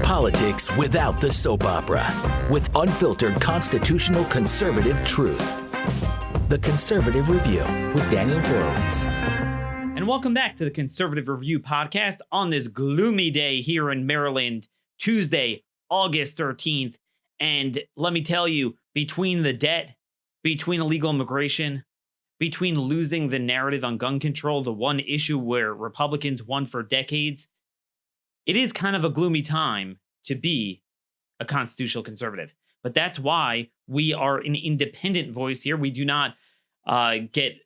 Politics without the soap opera, with unfiltered constitutional conservative truth. The Conservative Review with Daniel Horowitz. And welcome back to the Conservative Review podcast on this gloomy day here in Maryland, Tuesday, August 13th. And let me tell you, between the debt, between illegal immigration, between losing the narrative on gun control, the one issue where Republicans won for decades, it is kind of a gloomy time to be a constitutional conservative. But that's why we are an independent voice here. We do not get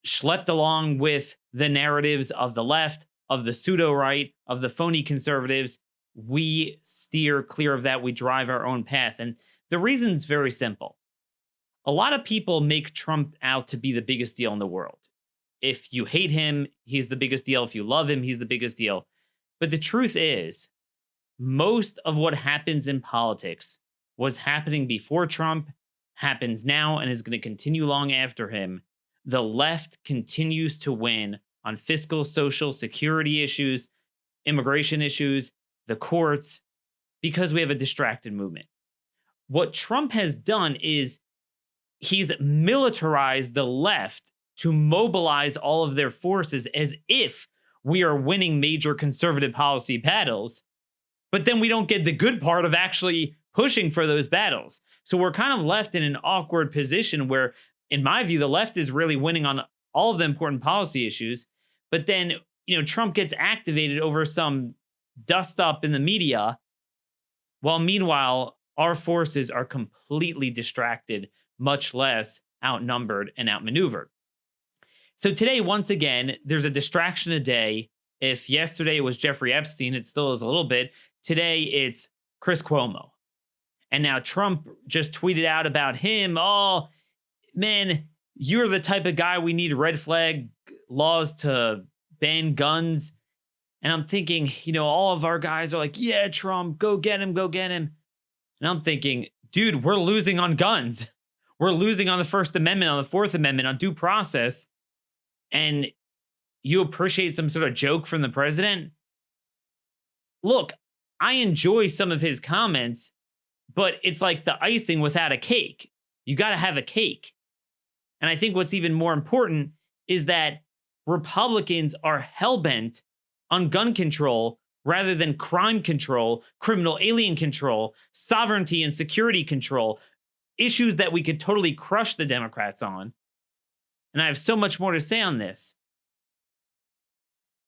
schlepped along with the narratives of the left, of the pseudo-right, of the phony conservatives. We steer clear of that. We drive our own path. And the reason's very simple. A lot of people make Trump out to be the biggest deal in the world. If you hate him, he's the biggest deal. If you love him, he's the biggest deal. But the truth is, most of what happens in politics was happening before Trump, happens now, and is going to continue long after him. The left continues to win on fiscal, social, security issues, immigration issues, the courts, because we have a distracted movement. What Trump has done is he's militarized the left to mobilize all of their forces as if we are winning major conservative policy battles, but then we don't get the good part of actually pushing for those battles. So we're kind of left in an awkward position where, in my view, the left is really winning on all of the important policy issues, but then, Trump gets activated over some dust up in the media, while meanwhile, our forces are completely distracted, much less outnumbered and outmaneuvered. So today, once again, there's a distraction a day. If yesterday it was Jeffrey Epstein, it still is a little bit. Today, it's Chris Cuomo. And now Trump just tweeted out about him. Oh, man, you're the type of guy we need red flag laws to ban guns. And I'm thinking, all of our guys are like, yeah, Trump, go get him, go get him. And I'm thinking, dude, we're losing on guns. We're losing on the First Amendment, on the Fourth Amendment, on due process. And you appreciate some sort of joke from the president? Look, I enjoy some of his comments, but it's like the icing without a cake. You got to have a cake. And I think what's even more important is that Republicans are hell-bent on gun control rather than crime control, criminal alien control, sovereignty and security control, issues that we could totally crush the Democrats on. And I have so much more to say on this.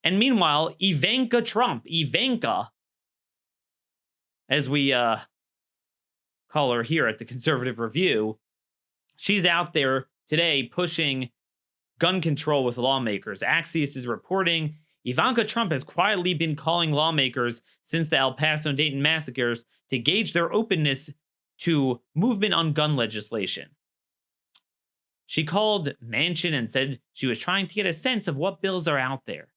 And meanwhile, Ivanka Trump, as we call her here at the Conservative Review, she's out there today pushing gun control with lawmakers. Axios is reporting Ivanka Trump has quietly been calling lawmakers since the El Paso and Dayton massacres to gauge their openness to movement on gun legislation. She called Manchin and said she was trying to get a sense of what bills are out there.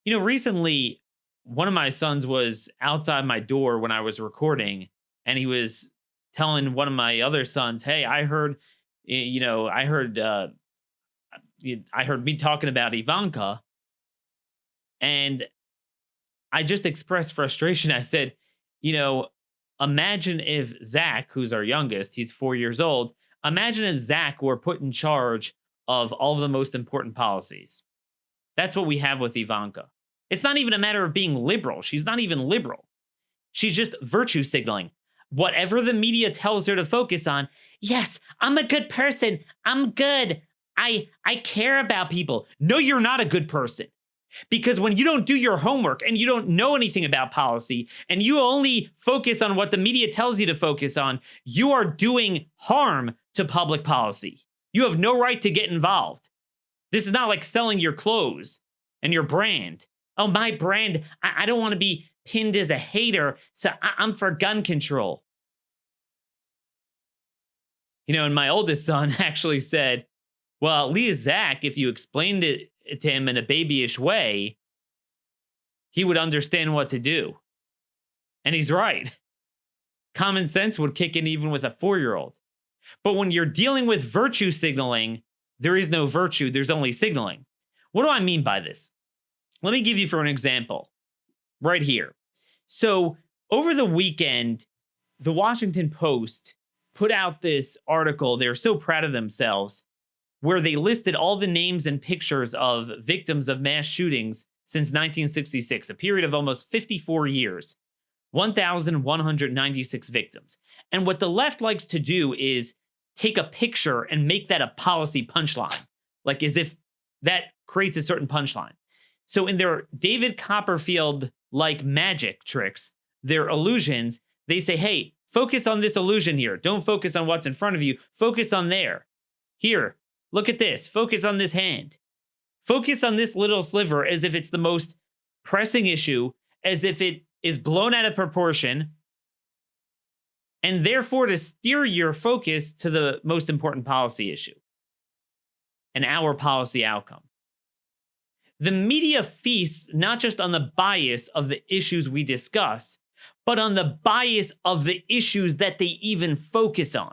Recently, one of my sons was outside my door when I was recording, and he was telling one of my other sons, hey, I heard me talking about Ivanka, and I just expressed frustration. I said, imagine if Zach, who's our youngest, he's 4 years old, imagine if Zach were put in charge of all of the most important policies. That's what we have with Ivanka. It's not even a matter of being liberal. She's not even liberal. She's just virtue signaling. Whatever the media tells her to focus on, yes, I'm a good person. I'm good. I care about people. No, you're not a good person. Because when you don't do your homework and you don't know anything about policy and you only focus on what the media tells you to focus on, you are doing harm to public policy. You have no right to get involved. This is not like selling your clothes and your brand. Oh, my brand, I don't want to be pinned as a hater, so I'm for gun control. And my oldest son actually said, well, at least Zach, if you explained it to him in a babyish way, he would understand what to do. And he's right. Common sense would kick in even with a 4-year-old. But when you're dealing with virtue signaling, there is no virtue, there's only signaling. What do I mean by this? Let me give you for an example right here. So over the weekend, the Washington Post put out this article. They're so proud of themselves, where they listed all the names and pictures of victims of mass shootings since 1966, a period of almost 54 years, 1,196 victims. And what the left likes to do is take a picture and make that a policy punchline, like as if that creates a certain punchline. So in their David Copperfield-like magic tricks, their illusions, they say, hey, focus on this illusion here. Don't focus on what's in front of you. Focus on there. Here, look at this. Focus on this hand. Focus on this little sliver as if it's the most pressing issue, as if it is blown out of proportion, and therefore to steer your focus to the most important policy issue and our policy outcome. The media feasts not just on the bias of the issues we discuss, but on the bias of the issues that they even focus on,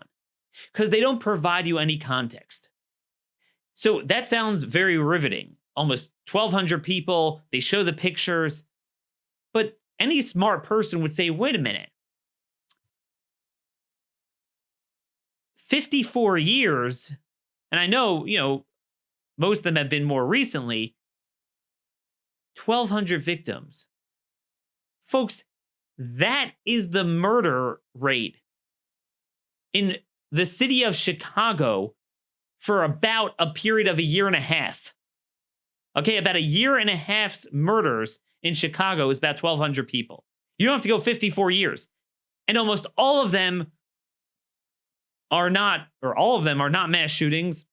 because they don't provide you any context. So that sounds very riveting. Almost 1,200 people, they show the pictures, but any smart person would say, wait a minute. 54 years, and I know, most of them have been more recently, 1,200 victims. Folks, that is the murder rate in the city of Chicago for about a period of a year and a half. Okay, about a year and a half's murders in Chicago is about 1,200 people. You don't have to go 54 years. And almost all of them are not, or all of them are not mass shootings.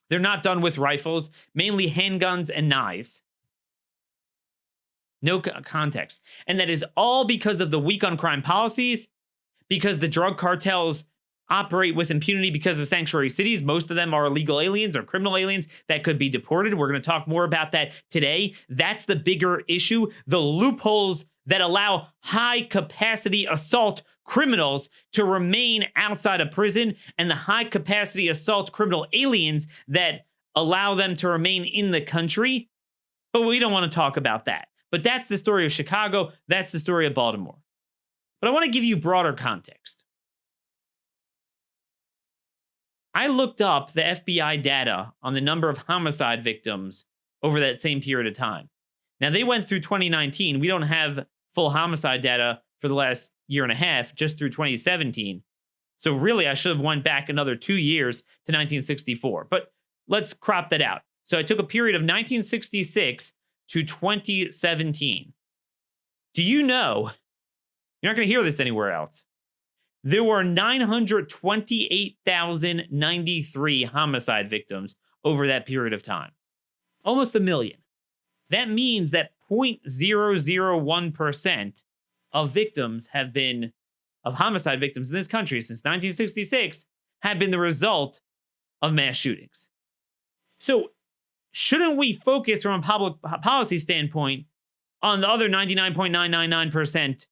They're not done with rifles, mainly handguns and knives. No context. And that is all because of the weak on crime policies, because the drug cartels operate with impunity because of sanctuary cities. Most of them are illegal aliens or criminal aliens that could be deported. We're going to talk more about that today. That's the bigger issue. The loopholes that allow high capacity assault criminals to remain outside of prison, and the high capacity assault criminal aliens that allow them to remain in the country. But we don't want to talk about that. But that's the story of Chicago. That's the story of Baltimore. But I want to give you broader context. I looked up the FBI data on the number of homicide victims over that same period of time. Now, they went through 2019. We don't have full homicide data for the last year and a half, just through 2017. So really, I should have went back another 2 years to 1964. But let's crop that out. So I took a period of 1966 to 2017. Do you know, you're not going to hear this anywhere else, there were 928,093 homicide victims over that period of time. Almost a million. That means that 0.001% of victims of homicide victims in this country since 1966 have been the result of mass shootings. So shouldn't we focus from a public policy standpoint on the other 99.999%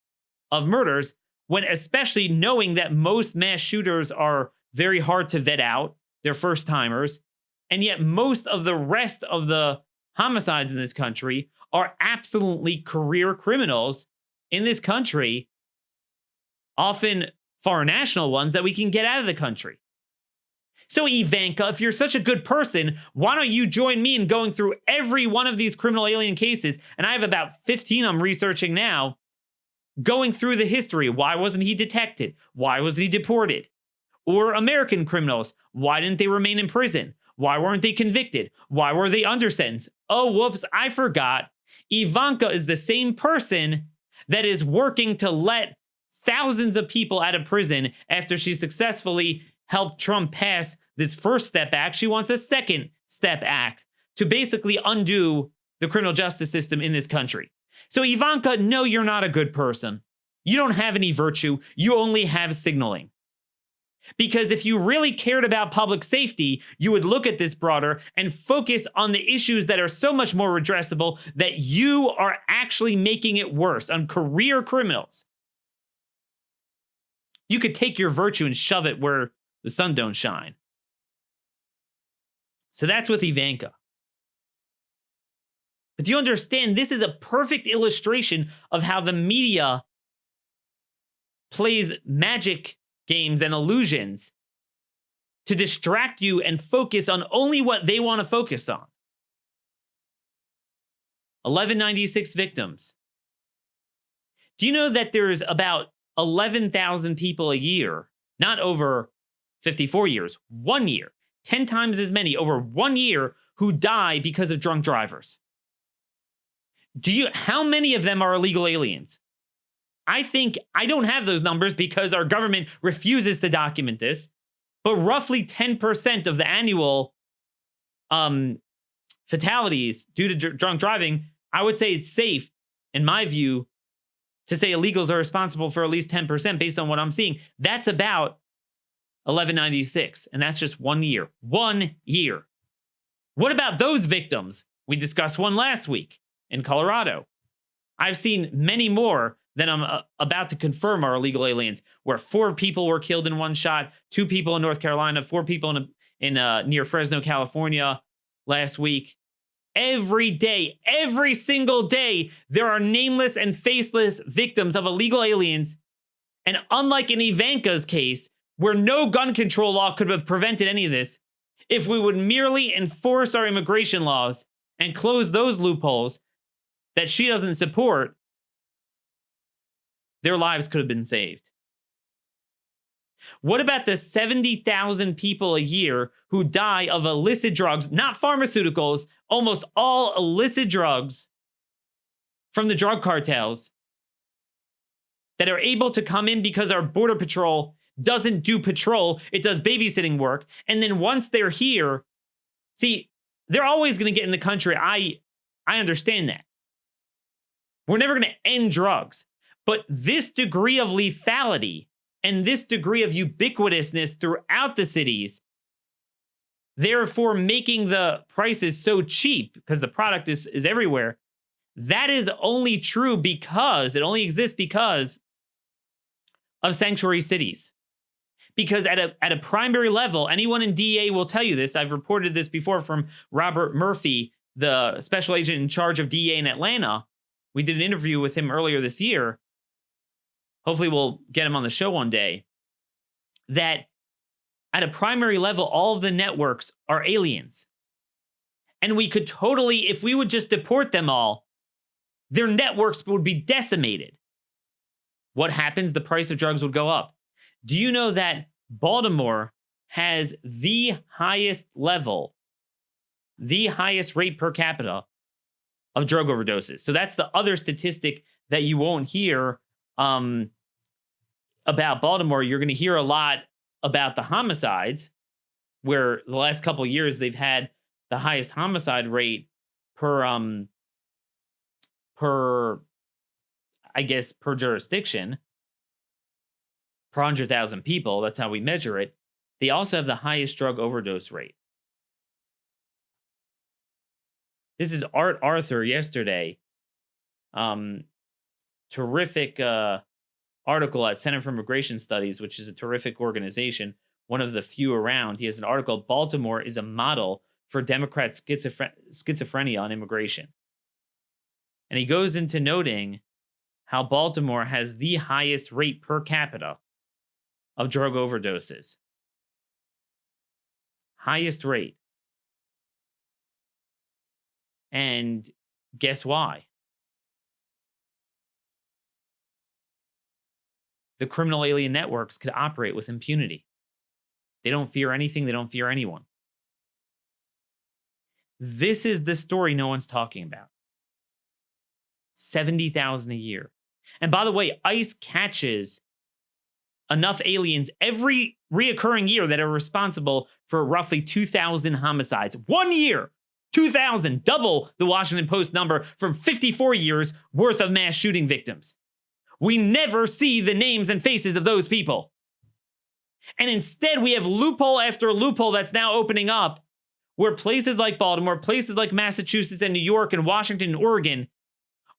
of murders, when especially knowing that most mass shooters are very hard to vet out, they're first timers, and yet most of the rest of the homicides in this country are absolutely career criminals in this country, often foreign national ones that we can get out of the country. So Ivanka, if you're such a good person, why don't you join me in going through every one of these criminal alien cases? And I have about 15 I'm researching now, going through the history. Why wasn't he detected? Why was he deported? Or American criminals, why didn't they remain in prison? Why weren't they convicted? Why were they under sentence? Oh, whoops, I forgot. Ivanka is the same person that is working to let thousands of people out of prison after she successfully helped Trump pass this First Step Act. She wants a Second Step Act to basically undo the criminal justice system in this country. So Ivanka, no, you're not a good person. You don't have any virtue. You only have signaling. Because if you really cared about public safety, you would look at this broader and focus on the issues that are so much more redressable, that you are actually making it worse on career criminals. You could take your virtue and shove it where the sun don't shine. So that's with Ivanka. But do you understand? This is a perfect illustration of how the media plays magic games and illusions to distract you and focus on only what they want to focus on. 1196 victims. Do you know that there's about 11,000 people a year, not over 54 years, 1 year, 10 times as many over 1 year who die because of drunk drivers? How many of them are illegal aliens? I don't have those numbers because our government refuses to document this, but roughly 10% of the annual fatalities due to drunk driving, I would say it's safe, in my view, to say illegals are responsible for at least 10% based on what I'm seeing. That's about 1196, and that's just 1 year. 1 year. What about those victims? We discussed one last week in Colorado. I've seen many more than I'm about to confirm are illegal aliens, where 4 people were killed in one shot, 2 people in North Carolina, 4 people in near Fresno, California last week. Every day, every single day, there are nameless and faceless victims of illegal aliens. And unlike in Ivanka's case, where no gun control law could have prevented any of this, if we would merely enforce our immigration laws and close those loopholes that she doesn't support, their lives could have been saved. What about the 70,000 people a year who die of illicit drugs, not pharmaceuticals, almost all illicit drugs from the drug cartels that are able to come in because our border patrol doesn't do patrol, it does babysitting work. And then once they're here, see, they're always going to get in the country. I understand that. We're never going to end drugs. But this degree of lethality and this degree of ubiquitousness throughout the cities, therefore making the prices so cheap because the product is everywhere, that is only true because, it only exists because of sanctuary cities. Because at a primary level, anyone in DEA will tell you this. I've reported this before from Robert Murphy, the special agent in charge of DEA in Atlanta. We did an interview with him earlier this year. Hopefully we'll get him on the show one day. That at a primary level, all of the networks are aliens. And we could totally, if we would just deport them all, their networks would be decimated. What happens? The price of drugs would go up. Do you know that Baltimore has the highest level, the highest rate per capita of drug overdoses? So that's the other statistic that you won't hear about Baltimore. You're going to hear a lot about the homicides, where the last couple of years they've had the highest homicide rate per jurisdiction, per 100,000 people. That's how we measure it. They also have the highest drug overdose rate. This is Art Arthur yesterday. Terrific article at Center for Immigration Studies, which is a terrific organization, one of the few around. He has an article, Baltimore is a model for Democrat schizophrenia on immigration. And he goes into noting how Baltimore has the highest rate per capita of drug overdoses. Highest rate. And guess why? The criminal alien networks could operate with impunity. They don't fear anything. They don't fear anyone. This is the story no one's talking about. 70,000 a year. And by the way, ICE catches enough aliens every reoccurring year that are responsible for roughly 2,000 homicides. 1 year, 2,000, double the Washington Post number from 54 years worth of mass shooting victims. We never see the names and faces of those people. And instead, we have loophole after loophole that's now opening up, where places like Baltimore, places like Massachusetts and New York and Washington and Oregon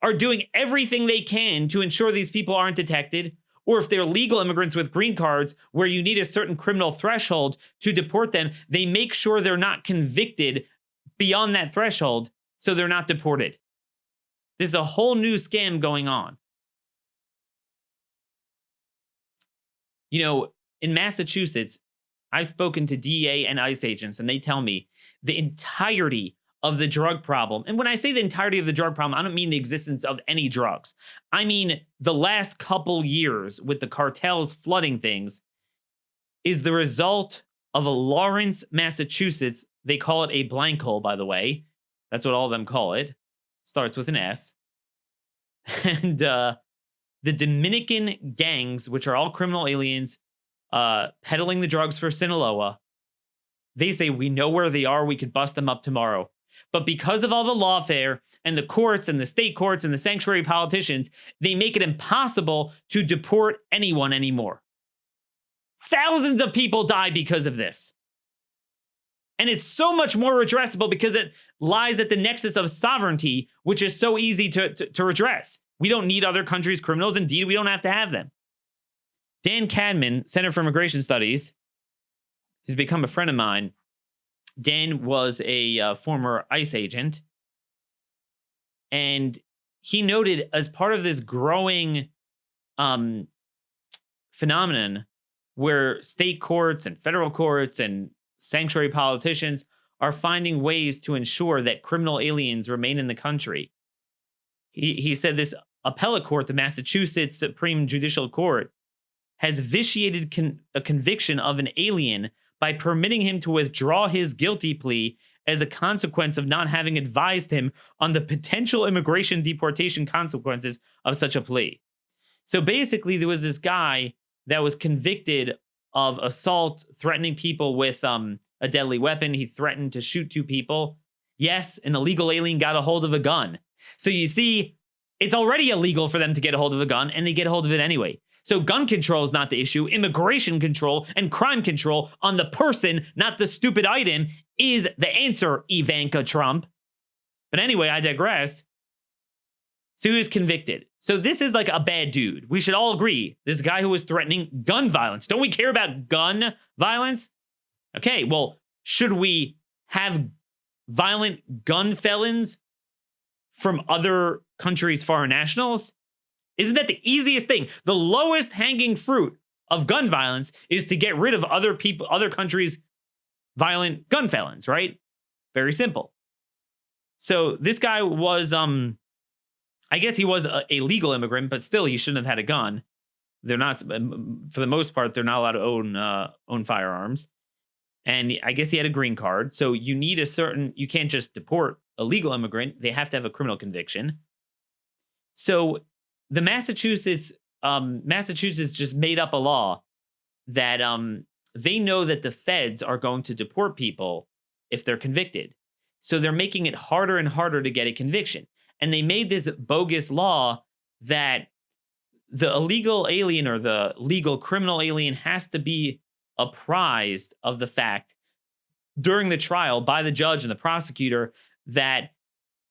are doing everything they can to ensure these people aren't detected, or if they're legal immigrants with green cards where you need a certain criminal threshold to deport them, they make sure they're not convicted beyond that threshold so they're not deported. There's a whole new scam going on. In Massachusetts, I've spoken to DEA and ICE agents, and they tell me the entirety of the drug problem. And when I say the entirety of the drug problem, I don't mean the existence of any drugs. I mean the last couple years with the cartels flooding things is the result of a Lawrence, Massachusetts. They call it a blank hole, by the way. That's what all of them call it. Starts with an S. And the Dominican gangs, which are all criminal aliens, peddling the drugs for Sinaloa, they say, we know where they are. We could bust them up tomorrow. But because of all the lawfare and the courts and the state courts and the sanctuary politicians, they make it impossible to deport anyone anymore. Thousands of people die because of this. And it's so much more redressable because it lies at the nexus of sovereignty, which is so easy to redress. We don't need other countries' criminals. Indeed, we don't have to have them. Dan Cadman, Center for Immigration Studies, he's become a friend of mine. Dan was a former ICE agent. And he noted, as part of this growing phenomenon where state courts and federal courts and sanctuary politicians are finding ways to ensure that criminal aliens remain in the country. He said this appellate court, the Massachusetts Supreme Judicial Court, has vitiated a conviction of an alien by permitting him to withdraw his guilty plea as a consequence of not having advised him on the potential immigration deportation consequences of such a plea. So basically, there was this guy that was convicted of assault, threatening people with a deadly weapon. He threatened to shoot 2 people. Yes, an illegal alien got a hold of a gun. So you see, it's already illegal for them to get a hold of a gun, and they get a hold of it anyway. So gun control is not the issue. Immigration control and crime control on the person, not the stupid item, is the answer, Ivanka Trump. But anyway, I digress. So he was convicted. So this is like a bad dude. We should all agree. This guy who was threatening gun violence. Don't we care about gun violence? Okay, well, should we have violent gun felons from other countries' foreign nationals? Isn't that the easiest thing? The lowest hanging fruit of gun violence is to get rid of other countries' violent gun felons, right? Very simple. So this guy was, I guess he was a legal immigrant, but still he shouldn't have had a gun. They're not, for the most part, they're not allowed to own firearms. And I guess he had a green card. So you need you can't just deport a legal immigrant. They have to have a criminal conviction. So the Massachusetts just made up a law that they know that the feds are going to deport people if they're convicted. So they're making it harder and harder to get a conviction. And they made this bogus law that the illegal alien or the legal criminal alien has to be apprised of the fact during the trial by the judge and the prosecutor that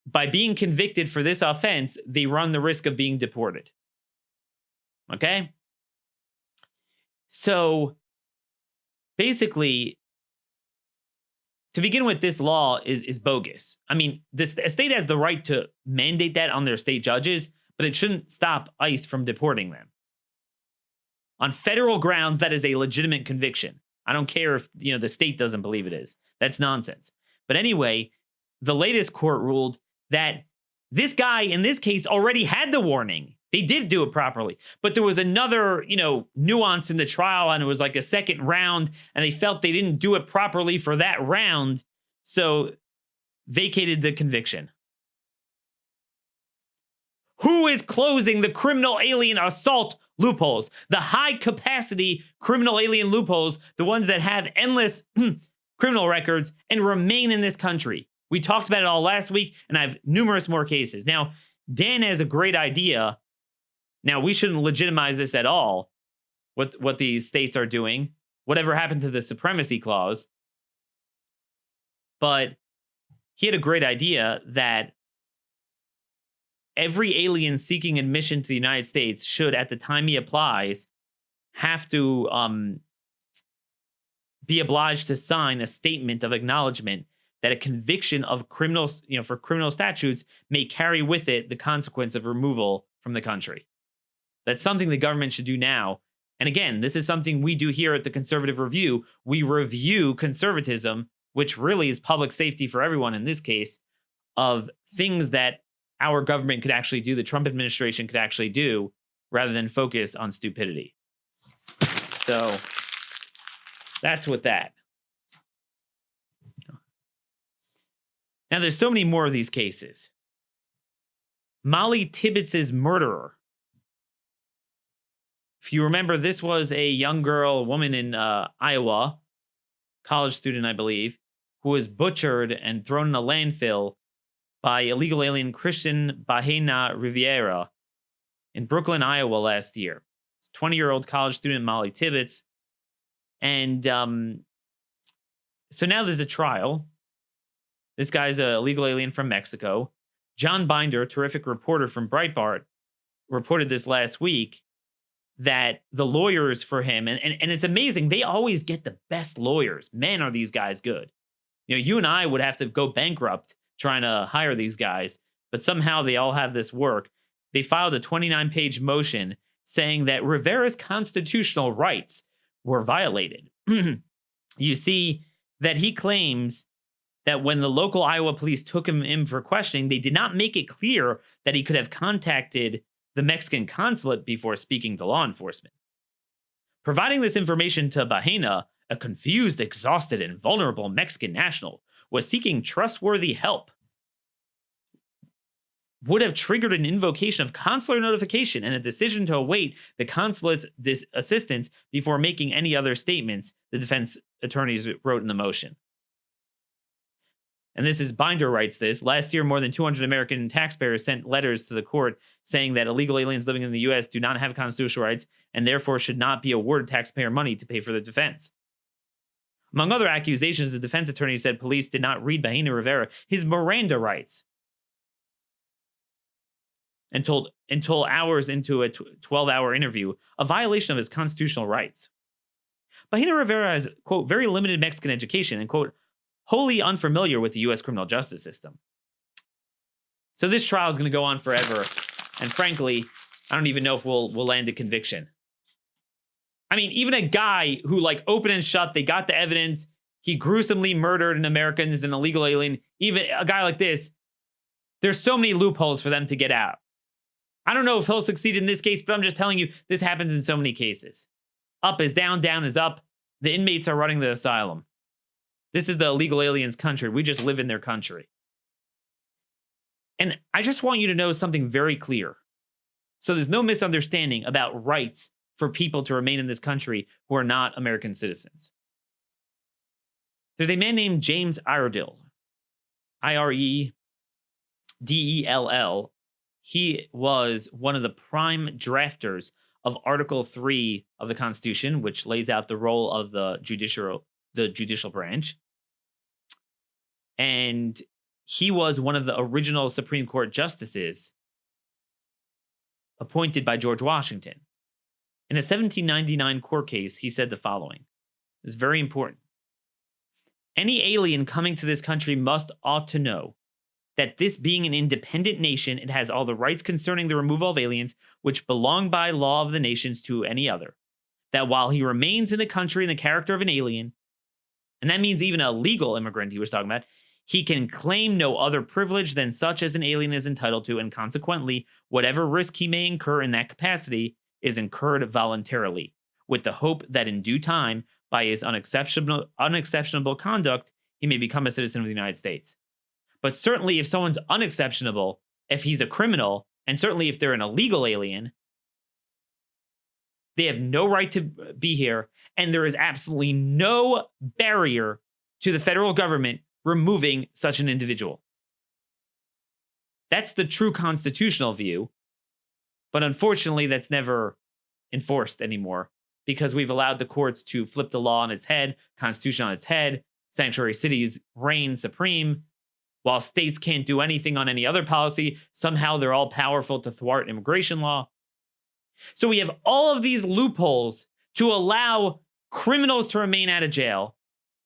by being convicted for this offense, they run the risk of being deported. Okay? So basically, to begin with, this law is bogus. I mean, a state has the right to mandate that on their state judges, but it shouldn't stop ICE from deporting them. On federal grounds, that is a legitimate conviction. I don't care if the state doesn't believe it is. That's nonsense. But anyway, the latest court ruled that this guy in this case already had the warning. They did do it properly, but there was another, nuance in the trial, and it was like a second round, and they felt they didn't do it properly for that round, so vacated the conviction. Who is closing the criminal alien assault loopholes? The high capacity criminal alien loopholes, the ones that have endless criminal records and remain in this country. We talked about it all last week, and I have numerous more cases. Now, Dan has a great idea. Now, we shouldn't legitimize this at all, what these states are doing. Whatever happened to the supremacy clause. But he had a great idea that every alien seeking admission to the United States should, at the time he applies, have to be obliged to sign a statement of acknowledgement that a conviction of criminals, for criminal statutes may carry with it the consequence of removal from the country. That's something the government should do now. And again, this is something we do here at the Conservative Review. We review conservatism, which really is public safety for everyone in this case, of things that our government could actually do, the Trump administration could actually do, rather than focus on stupidity. So that's what that. Now, there's so many more of these cases. Mollie Tibbets' murderer. If you remember, this was a young girl, a woman in Iowa, college student, I believe, who was butchered and thrown in a landfill by illegal alien Christian Bahena Rivera in Brooklyn, Iowa last year. It's 20-year-old college student Mollie Tibbets. And so now there's a trial. This guy's a illegal alien from Mexico. John Binder, a terrific reporter from Breitbart, reported this last week that the lawyers for him, and it's amazing, they always get the best lawyers. Man, are these guys good. You know, you and I would have to go bankrupt trying to hire these guys, but somehow they all have this work. They filed a 29-page motion saying that Rivera's constitutional rights were violated. You see that he claims that when the local Iowa police took him in for questioning, they did not make it clear that he could have contacted the Mexican consulate before speaking to law enforcement. Providing this information to Bahena, a confused, exhausted, and vulnerable Mexican national, was seeking trustworthy help, would have triggered an invocation of consular notification and a decision to await the consulate's assistance before making any other statements, the defense attorneys wrote in the motion. And this is Binder writes this. Last year, more than 200 American taxpayers sent letters to the court saying that illegal aliens living in the U.S. do not have constitutional rights and therefore should not be awarded taxpayer money to pay for the defense. Among other accusations, the defense attorney said police did not read Bahena Rivera his Miranda rights until hours into a 12-hour interview, a violation of his constitutional rights. Bahena Rivera has, quote, very limited Mexican education and, quote, wholly unfamiliar with the U.S. criminal justice system. So this trial is going to go on forever. And frankly, I don't even know if we'll land a conviction. I mean, even a guy who, like, open and shut, they got the evidence, he gruesomely murdered an American as an illegal alien, even a guy like this, there's so many loopholes for them to get out. I don't know if he'll succeed in this case, but I'm just telling you, this happens in so many cases. Up is down, down is up. The inmates are running the asylum. This is the illegal aliens' country. We just live in their country. And I just want you to know something very clear. So there's no misunderstanding about rights for people to remain in this country who are not American citizens. There's a man named James Iredell, Iredell. He was one of the prime drafters of Article 3 of the Constitution, which lays out the role of the judicial branch. And he was one of the original Supreme Court justices appointed by George Washington. In a 1799 court case, he said the following. It's very important. Any alien coming to this country ought to know that this being an independent nation, it has all the rights concerning the removal of aliens which belong by law of the nations to any other. That while he remains in the country in the character of an alien, and that means even a legal immigrant he was talking about, he can claim no other privilege than such as an alien is entitled to, and consequently, whatever risk he may incur in that capacity is incurred voluntarily, with the hope that in due time, by his unexceptionable conduct, he may become a citizen of the United States. But certainly if someone's unexceptionable, if he's a criminal, and certainly if they're an illegal alien, they have no right to be here, and there is absolutely no barrier to the federal government removing such an individual. That's the true constitutional view, but unfortunately that's never enforced anymore because we've allowed the courts to flip the law on its head, Constitution on its head, sanctuary cities reign supreme. While states can't do anything on any other policy, somehow they're all powerful to thwart immigration law. So we have all of these loopholes to allow criminals to remain out of jail,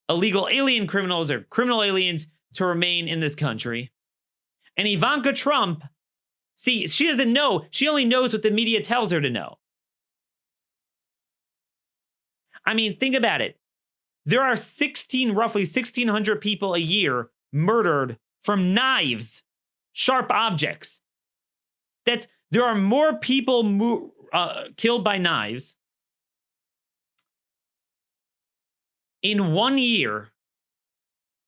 illegal alien criminals or criminal aliens to remain in this country. And Ivanka Trump, see, she doesn't know. She only knows what the media tells her to know. I mean, think about it. There are roughly 1,600 people a year murdered from knives, sharp objects. There are more people killed by knives in 1 year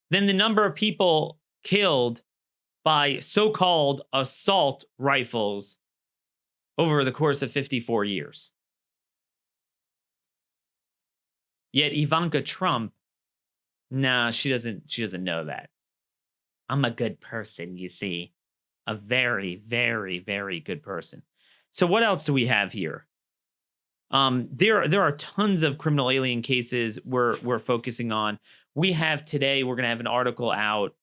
than the number of people killed by so-called assault rifles over the course of 54 years. Yet Ivanka Trump, she doesn't know that. I'm a good person, you see. A very, very, very good person. So what else do we have here? There are tons of criminal alien cases we're focusing on. We have today, we're going to have an article out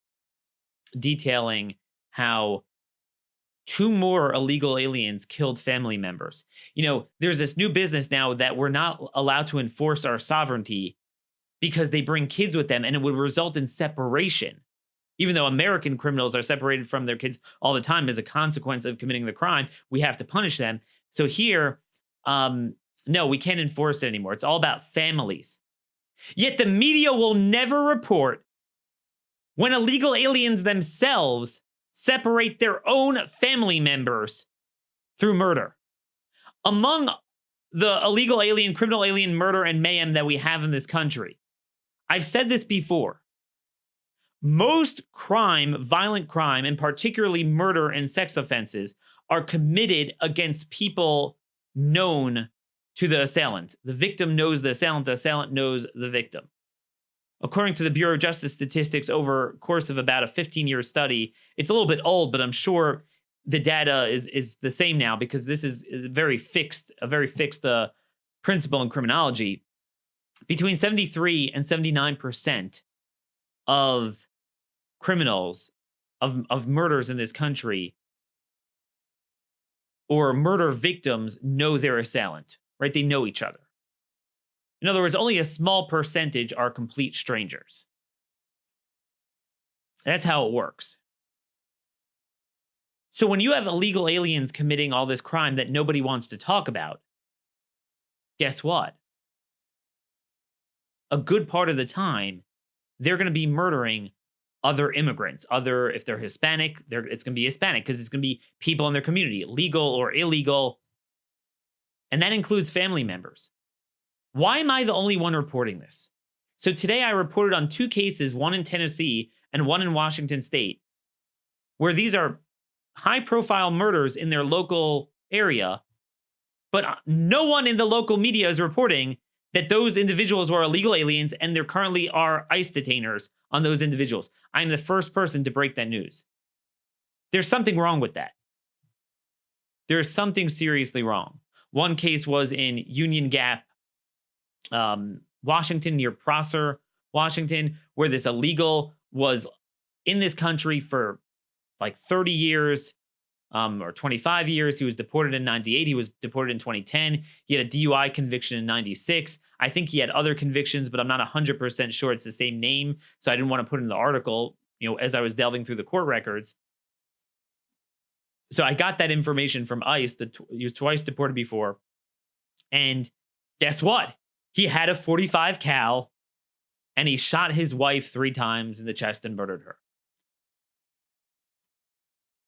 detailing how 2 more illegal aliens killed family members. There's this new business now that we're not allowed to enforce our sovereignty because they bring kids with them, and it would result in separation. Even though American criminals are separated from their kids all the time as a consequence of committing the crime, we have to punish them. So here, no, we can't enforce it anymore. It's all about families. Yet the media will never report when illegal aliens themselves separate their own family members through murder. Among the illegal alien, criminal alien murder and mayhem that we have in this country, I've said this before. Most crime, violent crime, and particularly murder and sex offenses are committed against people known to the assailant. The victim knows the assailant knows the victim. According to the Bureau of Justice Statistics, over a course of about a 15-year study, it's a little bit old, but I'm sure the data is the same now because this is a very fixed principle in criminology. Between 73 and 79% of criminals, of murders in this country, or murder victims know their assailant, right? They know each other. In other words, only a small percentage are complete strangers. That's how it works. So when you have illegal aliens committing all this crime that nobody wants to talk about, guess what? A good part of the time, they're going to be murdering other immigrants. If they're Hispanic, it's going to be Hispanic because it's going to be people in their community, legal or illegal. And that includes family members. Why am I the only one reporting this? So today I reported on 2 cases, one in Tennessee and one in Washington State, where these are high-profile murders in their local area, but no one in the local media is reporting that those individuals were illegal aliens and there currently are ICE detainers on those individuals. I'm the first person to break that news. There's something wrong with that. There's something seriously wrong. One case was in Union Gap, Washington, near Prosser, Washington, where this illegal was in this country for like 30 years or 25 years. He was deported in 98. He was deported in 2010. He had a DUI conviction in 96. I think he had other convictions, but I'm not 100% sure it's the same name. So I didn't want to put it in the article, as I was delving through the court records. So I got that information from ICE. He was twice deported before. And guess what? He had a .45 cal and he shot his wife 3 times in the chest and murdered her.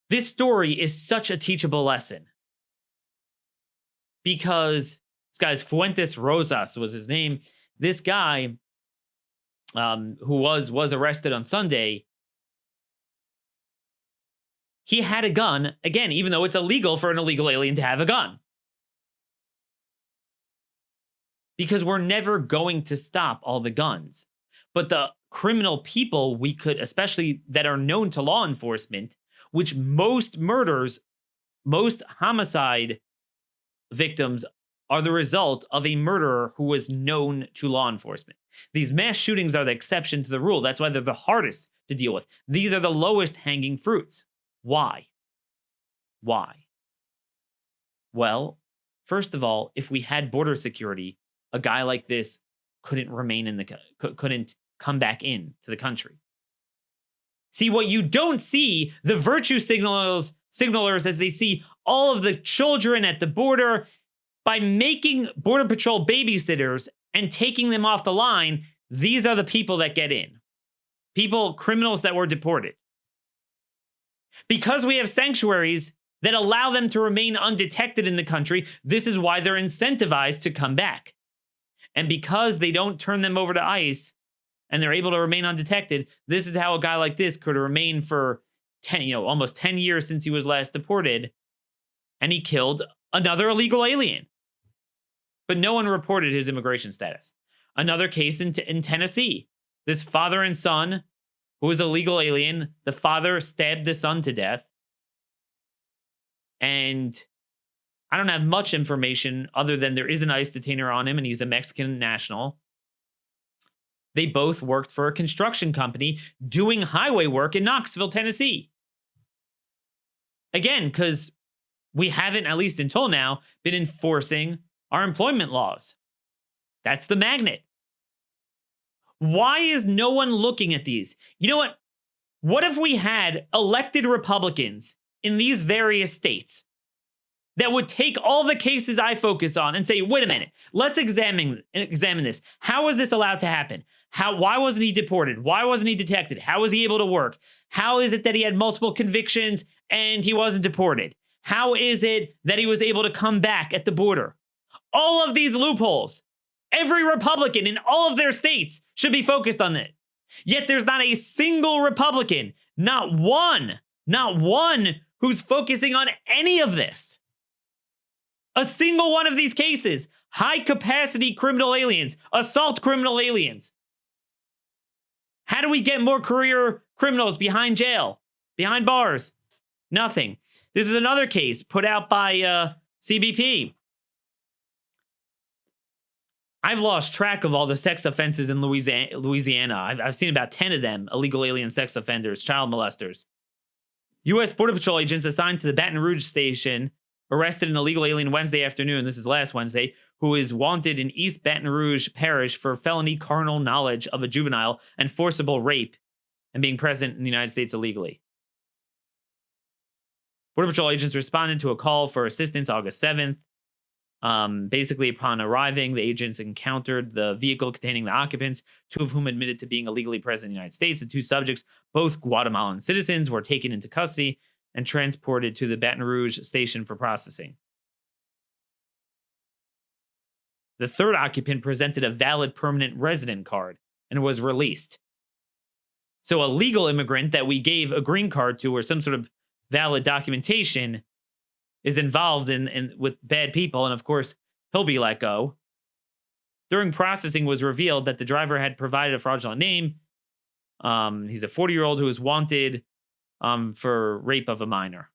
This story is such a teachable lesson because this guy's Fuentes Rosas was his name. This guy who was arrested on Sunday, he had a gun, again, even though it's illegal for an illegal alien to have a gun. Because we're never going to stop all the guns. But the criminal people we could, especially that are known to law enforcement, which most murders, most homicide victims are the result of a murderer who was known to law enforcement. These mass shootings are the exception to the rule. That's why they're the hardest to deal with. These are the lowest hanging fruits. Why? Well, first of all, if we had border security, a guy like this couldn't couldn't come back into the country. See, what you don't see, the virtue signalers as they see all of the children at the border, by making Border Patrol babysitters and taking them off the line, these are the people that get in. Criminals that were deported. Because we have sanctuaries that allow them to remain undetected in the country, this is why they're incentivized to come back. And because they don't turn them over to ICE and they're able to remain undetected, this is how a guy like this could remain for almost 10 years since he was last deported, and he killed another illegal alien. But no one reported his immigration status. Another case in Tennessee. This father and son, who was a legal alien, the father stabbed the son to death. And I don't have much information other than there is an ICE detainer on him and he's a Mexican national. They both worked for a construction company doing highway work in Knoxville, Tennessee. Again, because we haven't, at least until now, been enforcing our employment laws. That's the magnet. Why is no one looking at these? You know what? What if we had elected Republicans in these various states that would take all the cases I focus on and say, wait a minute, let's examine this. How was this allowed to happen? Why wasn't he deported? Why wasn't he detected? How was he able to work? How is it that he had multiple convictions and he wasn't deported? How is it that he was able to come back at the border? All of these loopholes. Every Republican in all of their states should be focused on it. Yet there's not a single Republican, not one who's focusing on any of this. A single one of these cases, high capacity criminal aliens, assault criminal aliens. How do we get more career criminals behind jail, behind bars? Nothing. This is another case put out by CBP. I've lost track of all the sex offenses in Louisiana. I've seen about 10 of them, illegal alien sex offenders, child molesters. U.S. Border Patrol agents assigned to the Baton Rouge station arrested an illegal alien Wednesday afternoon, this is last Wednesday, who is wanted in East Baton Rouge Parish for felony carnal knowledge of a juvenile and forcible rape and being present in the United States illegally. Border Patrol agents responded to a call for assistance August 7th. Basically, upon arriving, the agents encountered the vehicle containing the occupants, two of whom admitted to being illegally present in the United States. The two subjects, both Guatemalan citizens, were taken into custody and transported to the Baton Rouge station for processing. The third occupant presented a valid permanent resident card and was released. So a legal immigrant that we gave a green card to or some sort of valid documentation is involved in with bad people, and of course, he'll be let go. During processing, was revealed that the driver had provided a fraudulent name. He's a 40-year-old who is wanted for rape of a minor.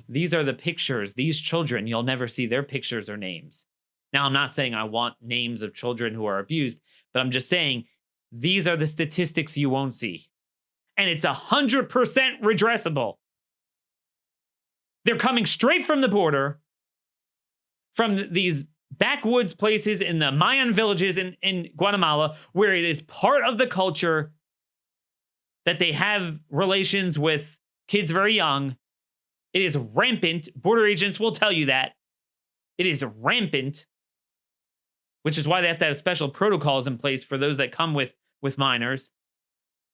These are the pictures. These children, you'll never see their pictures or names. Now, I'm not saying I want names of children who are abused, but I'm just saying these are the statistics you won't see. And it's 100% redressable. They're coming straight from the border, from these backwoods places in the Mayan villages in Guatemala, where it is part of the culture that they have relations with kids very young. It is rampant. Border agents will tell you that. It is rampant, which is why they have to have special protocols in place for those that come with minors.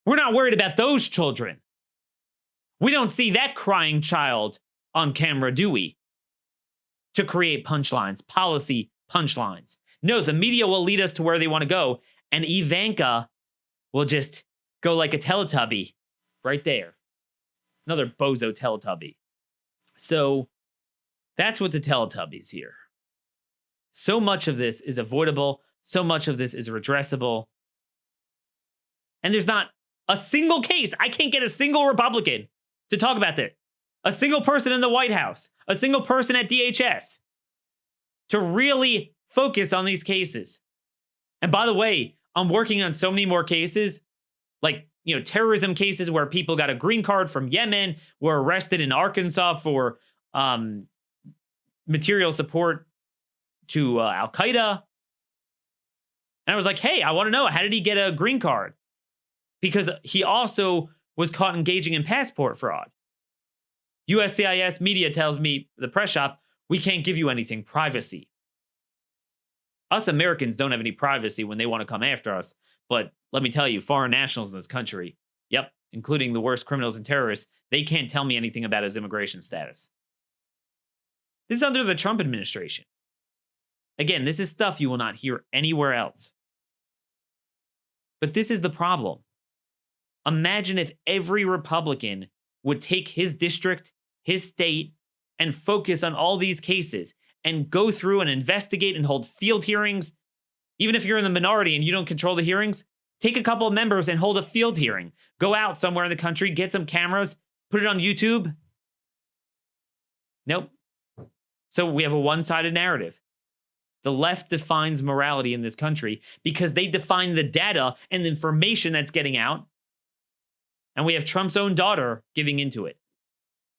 We're not worried about those children. We don't see that crying child on camera, do we? To create punchlines, policy punchlines. No, the media will lead us to where they want to go, and Ivanka will just go like a Teletubby right there. Another bozo Teletubby. So that's what the Teletubbies here. So much of this is avoidable. So much of this is redressable. And there's not a single case. I can't get a single Republican to talk about that. A single person in the White House. A single person at DHS. To really focus on these cases. And by the way, I'm working on so many more cases. Like, terrorism cases where people got a green card from Yemen, were arrested in Arkansas for material support to Al-Qaeda. And I was like, hey, I want to know, how did he get a green card? Because he also was caught engaging in passport fraud. USCIS media tells me, the press shop, we can't give you anything, privacy. Us Americans don't have any privacy when they want to come after us. But let me tell you, foreign nationals in this country, yep, including the worst criminals and terrorists, they can't tell me anything about his immigration status. This is under the Trump administration. Again, this is stuff you will not hear anywhere else. But this is the problem. Imagine if every Republican would take his district, his state, and focus on all these cases and go through and investigate and hold field hearings. Even if you're in the minority and you don't control the hearings, take a couple of members and hold a field hearing. Go out somewhere in the country, get some cameras, put it on YouTube. Nope. So we have a one-sided narrative. The left defines morality in this country because they define the data and the information that's getting out. And we have Trump's own daughter giving into it.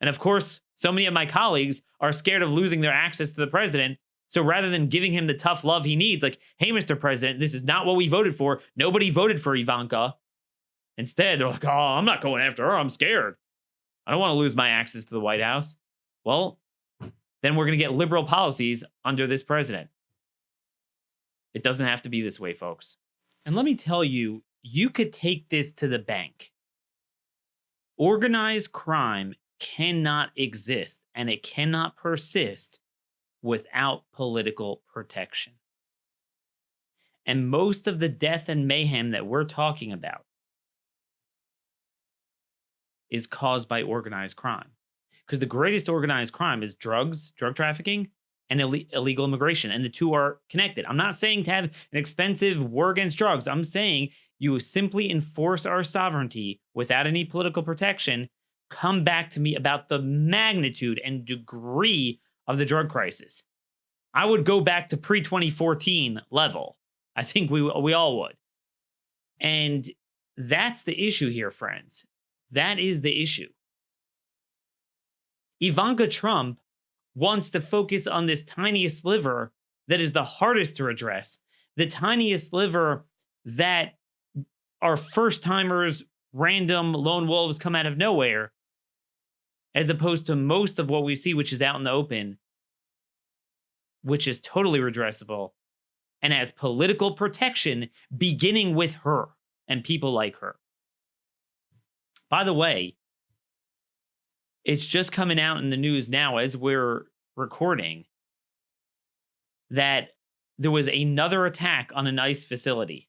And of course, so many of my colleagues are scared of losing their access to the president. So rather than giving him the tough love he needs, like, hey, Mr. President, this is not what we voted for. Nobody voted for Ivanka. Instead, they're like, oh, I'm not going after her. I'm scared. I don't want to lose my access to the White House. Well, then we're going to get liberal policies under this president. It doesn't have to be this way, folks. And let me tell you, you could take this to the bank. Organized crime cannot exist and it cannot persist without political protection. And most of the death and mayhem that we're talking about is caused by organized crime. Because the greatest organized crime is drugs, drug trafficking, and illegal immigration. And the two are connected. I'm not saying to have an expensive war against drugs. I'm saying you simply enforce our sovereignty without any political protection. Come back to me about the magnitude and degree of the drug crisis. I would go back to pre-2014 level. I think we all would. And that's the issue here, friends. That is the issue. Ivanka Trump wants to focus on this tiniest sliver that is the hardest to address, the tiniest sliver that are first-timers, random lone wolves come out of nowhere, as opposed to most of what we see, which is out in the open, which is totally redressable and has political protection beginning with her and people like her. By the way, it's just coming out in the news now as we're recording that there was another attack on an ICE facility.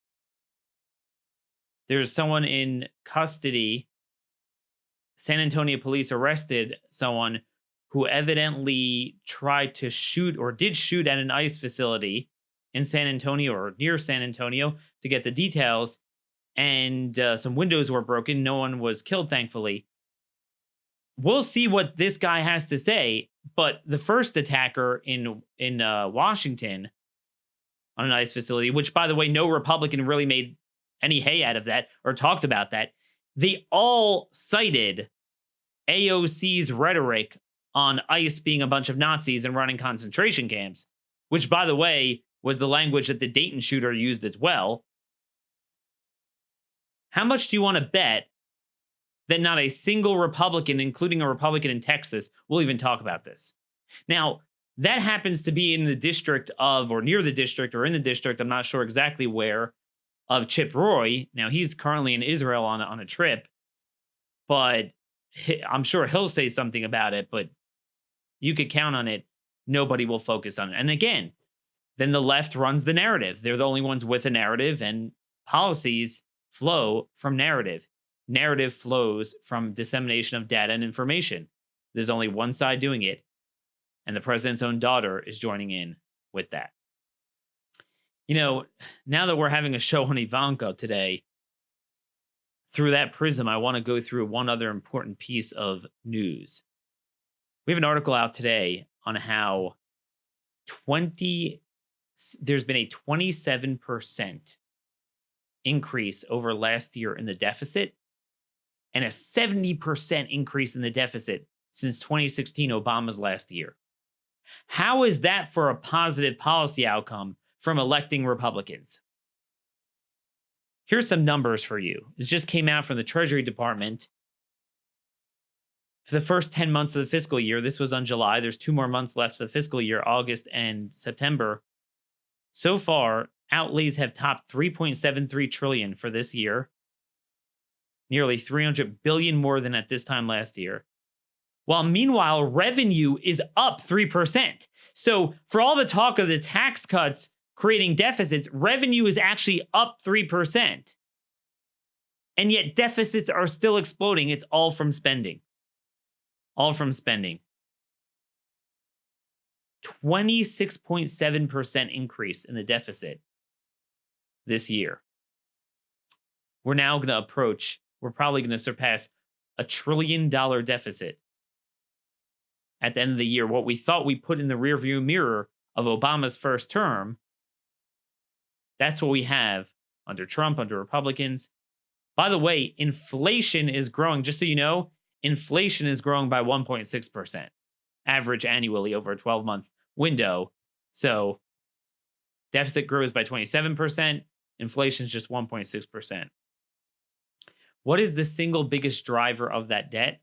There's someone in custody. San Antonio police arrested someone who evidently tried to shoot or did shoot at an ICE facility in San Antonio or near San Antonio to get the details. And some windows were broken. No one was killed, thankfully. We'll see what this guy has to say. But the first attacker in Washington on an ICE facility, which, by the way, no Republican really made any hay out of that or talked about that, they all cited AOC's rhetoric on ICE being a bunch of Nazis and running concentration camps, which, by the way, was the language that the Dayton shooter used as well. How much do you want to bet that not a single Republican, including a Republican in Texas, will even talk about this? Now, that happens to be in the district of, or near the district, or in the district, I'm not sure exactly where, of Chip Roy. Now, he's currently in Israel on a trip, but I'm sure he'll say something about it, but you could count on it. Nobody will focus on it. And again, then the left runs the narrative. They're the only ones with a narrative, and policies flow from narrative. Narrative flows from dissemination of data and information. There's only one side doing it, and the president's own daughter is joining in with that. You know, now that we're having a show on Ivanka today, through that prism, I want to go through one other important piece of news. We have an article out today on how there's been a 27% increase over last year in the deficit and a 70% increase in the deficit since 2016, Obama's last year. How is that for a positive policy outcome from electing Republicans? Here's some numbers for you. It just came out from the Treasury Department. For the first 10 months of the fiscal year, this was on July. There's 2 more months left of the fiscal year, August and September. So far, outlays have topped $3.73 trillion for this year, nearly $300 billion more than at this time last year. While meanwhile, revenue is up 3%. So for all the talk of the tax cuts creating deficits, revenue is actually up 3%. And yet deficits are still exploding. It's all from spending. All from spending. 26.7% increase in the deficit this year. We're now going to we're probably going to surpass $1 trillion deficit at the end of the year. What we thought we put in the rearview mirror of Obama's first term, that's what we have under Trump, under Republicans. By the way, inflation is growing. Just so you know, inflation is growing by 1.6%, average annually over a 12-month window. So deficit grows by 27%. Inflation is just 1.6%. What is the single biggest driver of that debt?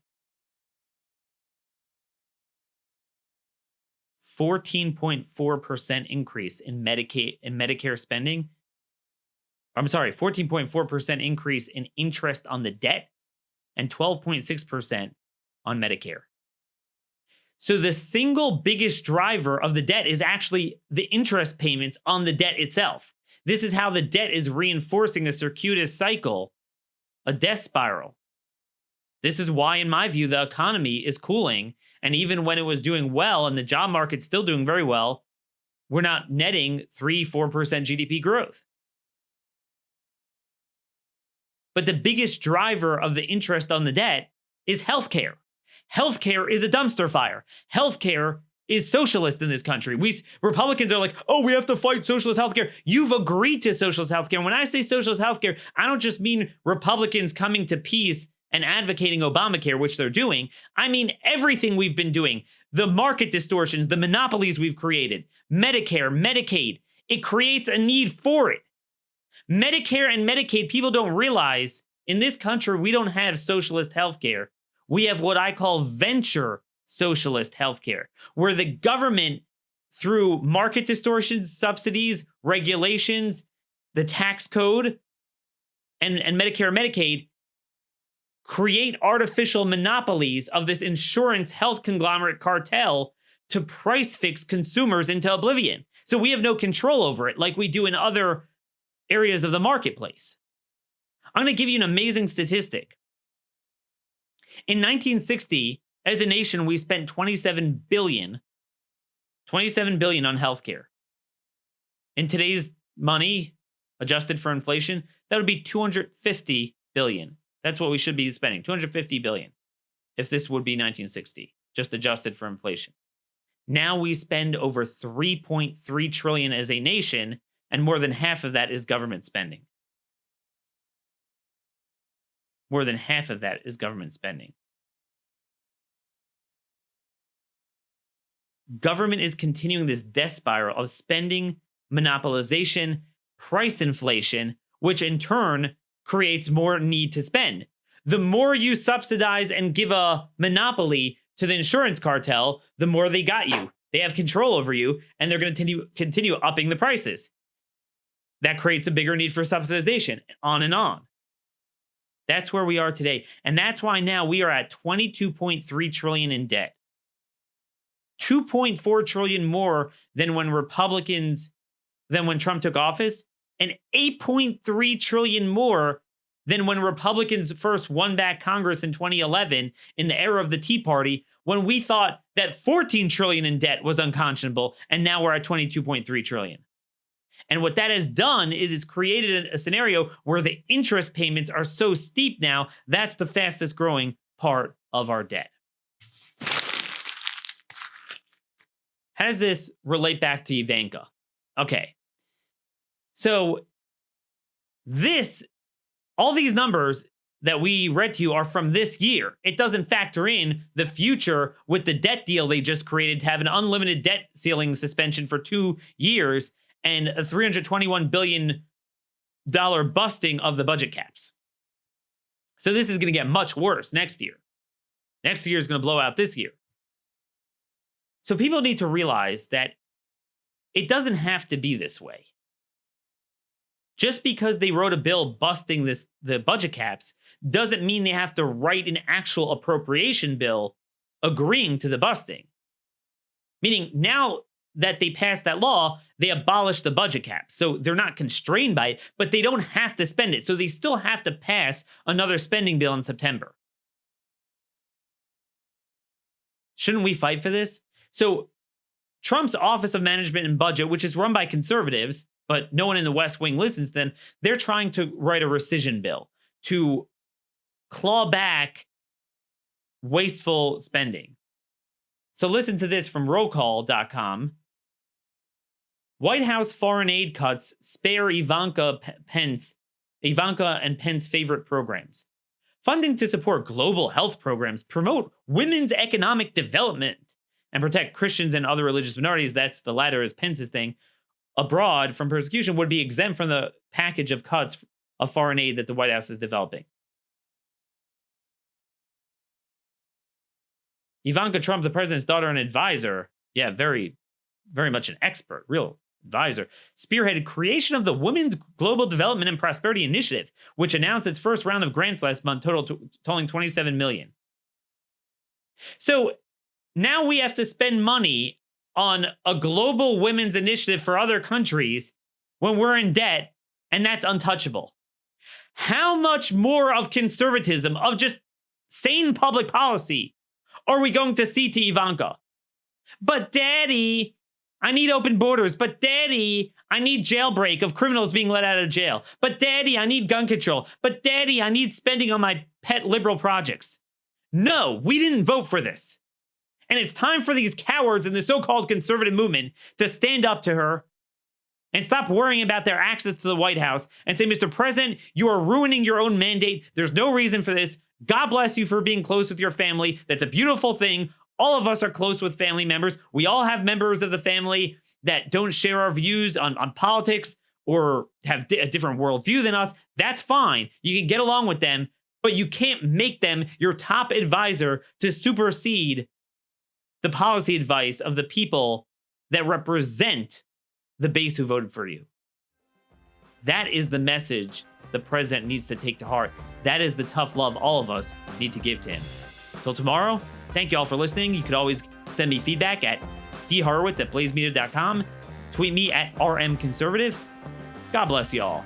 14.4% increase in Medicaid and Medicare spending. I'm sorry, 14.4% increase in interest on the debt and 12.6% on Medicare. So the single biggest driver of the debt is actually the interest payments on the debt itself. This is how the debt is reinforcing a circuitous cycle, a death spiral. This is why, in my view, the economy is cooling. And even when it was doing well and the job market's still doing very well, we're not netting 3-4% GDP growth. But the biggest driver of the interest on the debt is healthcare. Healthcare is a dumpster fire. Healthcare is socialist in this country. Republicans are like, oh, we have to fight socialist healthcare. You've agreed to socialist healthcare. When I say socialist healthcare, I don't just mean Republicans coming to peace and advocating Obamacare, which they're doing. I mean everything we've been doing, the market distortions, the monopolies we've created, Medicare, Medicaid. It creates a need for it. Medicare and Medicaid, people don't realize in this country, we don't have socialist healthcare. We have what I call venture socialist healthcare, where the government, through market distortions, subsidies, regulations, the tax code, and Medicare and Medicaid, create artificial monopolies of this insurance health conglomerate cartel to price fix consumers into oblivion. So we have no control over it like we do in other areas of the marketplace. I'm going to give you an amazing statistic. In 1960, as a nation, we spent $27 billion on healthcare. In today's money, adjusted for inflation, that would be $250 billion. That's what we should be spending, $250 billion, if this would be 1960, just adjusted for inflation. Now we spend over $3.3 trillion as a nation, and more than half of that is government spending. More than half of that is government spending. Government is continuing this death spiral of spending, monopolization, price inflation, which in turn creates more need to spend. The more you subsidize and give a monopoly to the insurance cartel, the more they got you. They have control over you, and they're going to continue upping the prices. That creates a bigger need for subsidization, on and on. That's where we are today. And that's why now we are at $22.3 trillion in debt. $2.4 trillion more than when Trump took office, and $8.3 trillion more than when Republicans first won back Congress in 2011 in the era of the Tea Party, when we thought that $14 trillion in debt was unconscionable, and now we're at $22.3 trillion. And what that has done is it's created a scenario where the interest payments are so steep now, that's the fastest growing part of our debt. How does this relate back to Ivanka? Okay. So all these numbers that we read to you are from this year. It doesn't factor in the future with the debt deal they just created to have an unlimited debt ceiling suspension for 2 years and a $321 billion busting of the budget caps. So this is going to get much worse next year. Next year is going to blow out this year. So people need to realize that it doesn't have to be this way. Just because they wrote a bill busting the budget caps doesn't mean they have to write an actual appropriation bill agreeing to the busting. Meaning now that they passed that law, they abolished the budget cap. So they're not constrained by it, but they don't have to spend it. So they still have to pass another spending bill in September. Shouldn't we fight for this? So Trump's Office of Management and Budget, which is run by conservatives, but no one in the West Wing listens to them, they're trying to write a rescission bill to claw back wasteful spending. So listen to this from rollcall.com. White House foreign aid cuts spare Ivanka and Pence favorite programs. Funding to support global health programs, promote women's economic development, and protect Christians and other religious minorities, that's the latter is Pence's thing, abroad from persecution would be exempt from the package of cuts of foreign aid that the White House is developing. Ivanka Trump, the president's daughter and advisor, yeah, very, very much an expert, real advisor, spearheaded creation of the Women's Global Development and Prosperity Initiative, which announced its first round of grants last month, totaling $27 million. So now we have to spend money on a global women's initiative for other countries when we're in debt, and that's untouchable. How much more of conservatism, of just sane public policy, are we going to see to Ivanka? But daddy, I need open borders. But daddy, I need jailbreak of criminals being let out of jail. But daddy, I need gun control. But daddy, I need spending on my pet liberal projects. No, we didn't vote for this. And it's time for these cowards in the so-called conservative movement to stand up to her and stop worrying about their access to the White House and say, Mr. President, you are ruining your own mandate. There's no reason for this. God bless you for being close with your family. That's a beautiful thing. All of us are close with family members. We all have members of the family that don't share our views on politics or have a different worldview than us. That's fine. You can get along with them, but you can't make them your top advisor to supersede the policy advice of the people that represent the base who voted for you. That is the message the president needs to take to heart. That is the tough love all of us need to give to him. Till tomorrow, thank you all for listening. You could always send me feedback at dhorowitz@blazemedia.com. Tweet me at rmconservative. God bless you all.